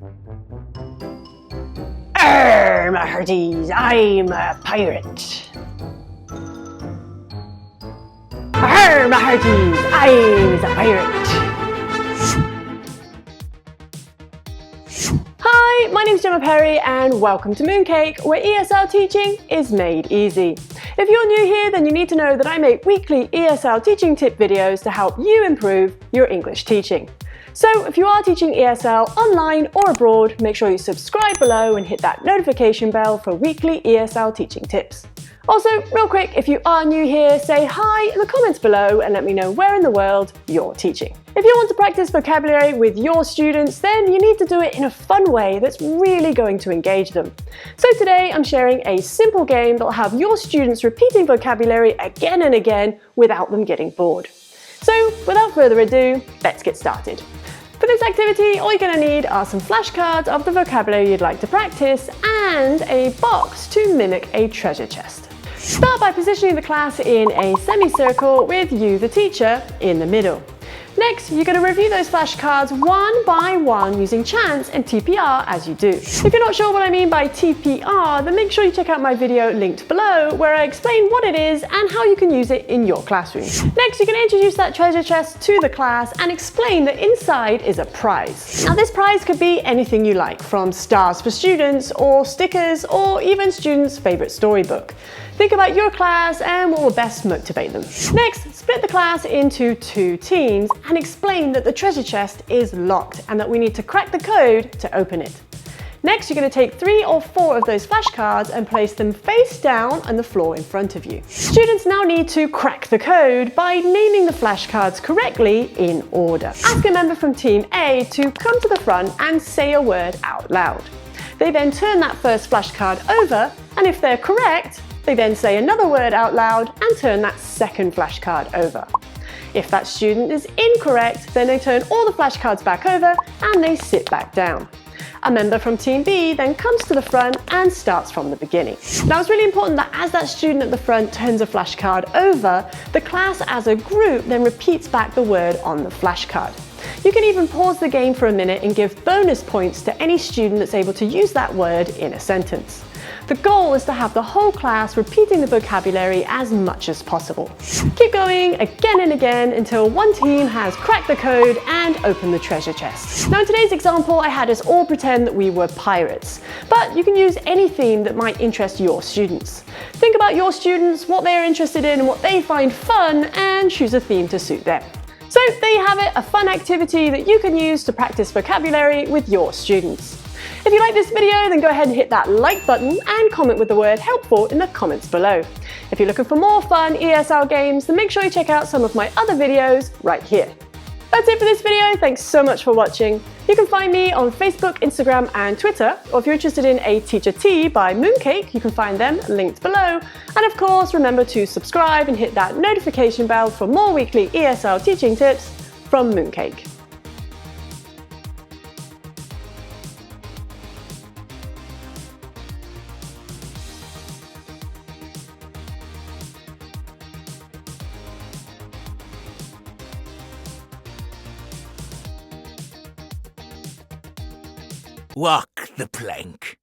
My hearties, I'm a pirate. My hearties, I'm a pirate. Hi, my name's Gemma Perry and welcome to Mooncake, where ESL teaching is made easy. If you're new here, then you need to know that I make weekly ESL teaching tip videos to help you improve your English teaching. So if you are teaching ESL online or abroad, make sure you subscribe below and hit that notification bell for weekly ESL teaching tips. Also, real quick, if you are new here, say hi in the comments below and let me know where in the world you're teaching. If you want to practice vocabulary with your students, then you need to do it in a fun way that's really going to engage them. So today I'm sharing a simple game that will have your students repeating vocabulary again and again without them getting bored. So without further ado, let's get started. For this activity, all you're going to need are some flashcards of the vocabulary you'd like to practice and a box to mimic a treasure chest. Start by positioning the class in a semicircle with you, the teacher, in the middle. Next, you're going to review those flashcards one by one using chants and TPR as you do. If you're not sure what I mean by TPR, then make sure you check out my video linked below where I explain what it is and how you can use it in your classroom. Next, you're going to introduce that treasure chest to the class and explain that inside is a prize. Now, this prize could be anything you like, from stars for students or stickers or even students' favorite storybook. Think about your class and what will best motivate them. Next, split the class into two teams and explain that the treasure chest is locked and that we need to crack the code to open it. Next, you're going to take 3 or 4 of those flashcards and place them face down on the floor in front of you. Students now need to crack the code by naming the flashcards correctly in order. Ask a member from Team A to come to the front and say a word out loud. They then turn that first flashcard over, and if they're correct, they then say another word out loud and turn that second flashcard over. If that student is incorrect, then they turn all the flashcards back over and they sit back down. A member from Team B then comes to the front and starts from the beginning. Now, it's really important that as that student at the front turns a flashcard over, the class as a group then repeats back the word on the flashcard. You can even pause the game for a minute and give bonus points to any student that's able to use that word in a sentence. The goal is to have the whole class repeating the vocabulary as much as possible. Keep going again and again until one team has cracked the code and opened the treasure chest. Now, in today's example, I had us all pretend that we were pirates, but you can use any theme that might interest your students. Think about your students, what they're interested in and what they find fun, and choose a theme to suit them. So there you have it, a fun activity that you can use to practice vocabulary with your students. If you like this video, then go ahead and hit that like button and comment with the word helpful in the comments below. If you're looking for more fun ESL games, then make sure you check out some of my other videos right here. That's it for this video. Thanks so much for watching. You can find me on Facebook, Instagram and Twitter, or if you're interested in a teacher tea by Mooncake, you can find them linked below. And of course, remember to subscribe and hit that notification bell for more weekly ESL teaching tips from Mooncake. Walk the plank.